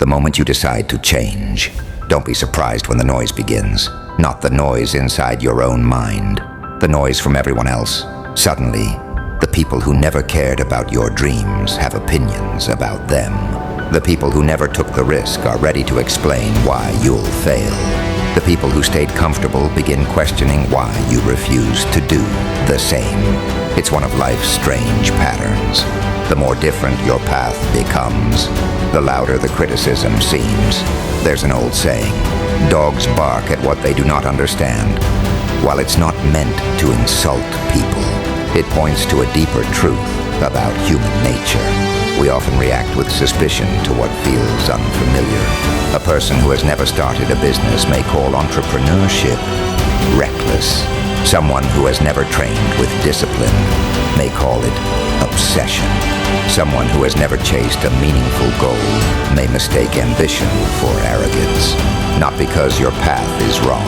the moment you decide to change. Don't be surprised when the noise begins. Not the noise inside your own mind, the noise from everyone else. Suddenly, the people who never cared about your dreams have opinions about them. The people who never took the risk are ready to explain why you'll fail. The people who stayed comfortable begin questioning why you refuse to do the same. It's one of life's strange patterns. The more different your path becomes, the louder the criticism seems. There's an old saying, dogs bark at what they do not understand. While it's not meant to insult people, it points to a deeper truth about human nature. We often react with suspicion to what feels unfamiliar. A person who has never started a business may call entrepreneurship reckless. Someone who has never trained with discipline may call it obsession. Someone who has never chased a meaningful goal may mistake ambition for arrogance. Not because your path is wrong,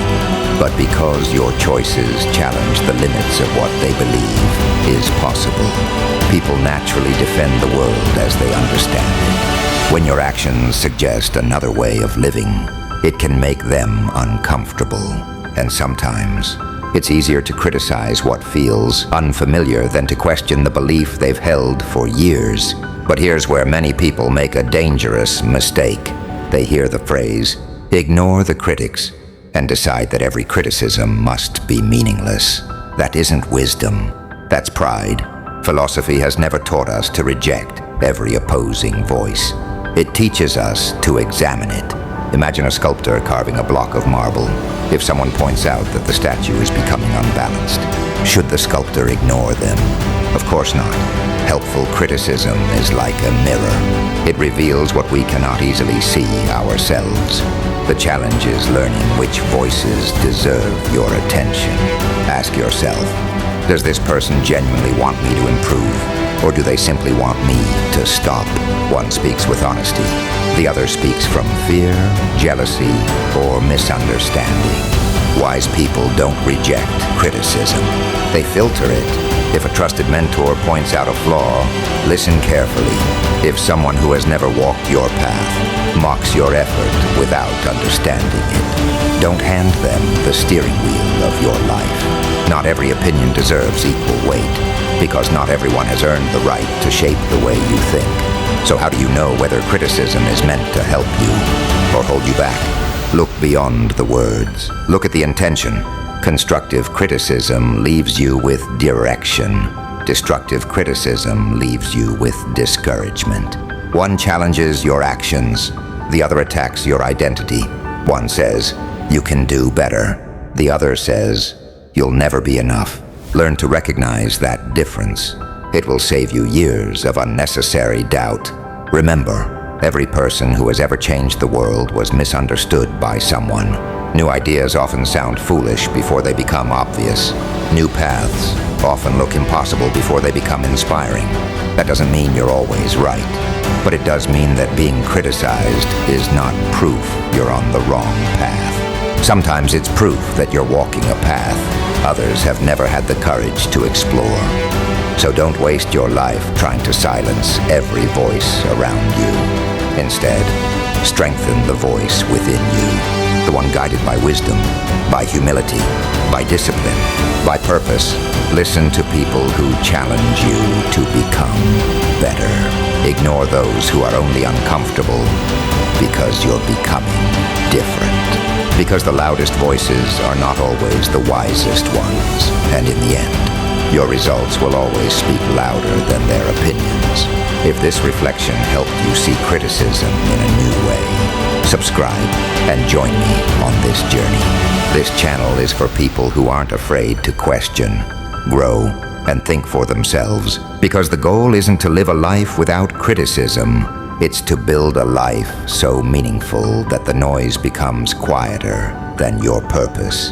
but because your choices challenge the limits of what they believe is possible. People naturally defend the world as they understand it. When your actions suggest another way of living, it can make them uncomfortable. And sometimes, it's easier to criticize what feels unfamiliar than to question the belief they've held for years. But here's where many people make a dangerous mistake. They hear the phrase, ignore the critics, and decide that every criticism must be meaningless. That isn't wisdom. That's pride. Philosophy has never taught us to reject every opposing voice. It teaches us to examine it. Imagine a sculptor carving a block of marble. If someone points out that the statue is becoming unbalanced, should the sculptor ignore them? Of course not. Helpful criticism is like a mirror. It reveals what we cannot easily see ourselves. The challenge is learning which voices deserve your attention. Ask yourself, does this person genuinely want me to improve, or do they simply want me to stop? One speaks with honesty. The other speaks from fear, jealousy, or misunderstanding. Wise people don't reject criticism. They filter it. If a trusted mentor points out a flaw, listen carefully. If someone who has never walked your path mocks your effort without understanding it, don't hand them the steering wheel of your life. Not every opinion deserves equal weight, because not everyone has earned the right to shape the way you think. So how do you know whether criticism is meant to help you or hold you back? Look beyond the words. Look at the intention. Constructive criticism leaves you with direction. Destructive criticism leaves you with discouragement. One challenges your actions. The other attacks your identity. One says, you can do better. The other says, you'll never be enough. Learn to recognize that difference. It will save you years of unnecessary doubt. Remember, every person who has ever changed the world was misunderstood by someone. New ideas often sound foolish before they become obvious. New paths often look impossible before they become inspiring. That doesn't mean you're always right, but it does mean that being criticized is not proof you're on the wrong path. Sometimes it's proof that you're walking a path others have never had the courage to explore. So don't waste your life trying to silence every voice around you. Instead, strengthen the voice within you, the one guided by wisdom, by humility, by discipline, by purpose. Listen to people who challenge you to become better. Ignore those who are only uncomfortable because you're becoming different. Because the loudest voices are not always the wisest ones, and in the end, your results will always speak louder than their opinions. If this reflection helped you see criticism in a new way, subscribe and join me on this journey. This channel is for people who aren't afraid to question, grow, and think for themselves. Because the goal isn't to live a life without criticism. It's to build a life so meaningful that the noise becomes quieter than your purpose.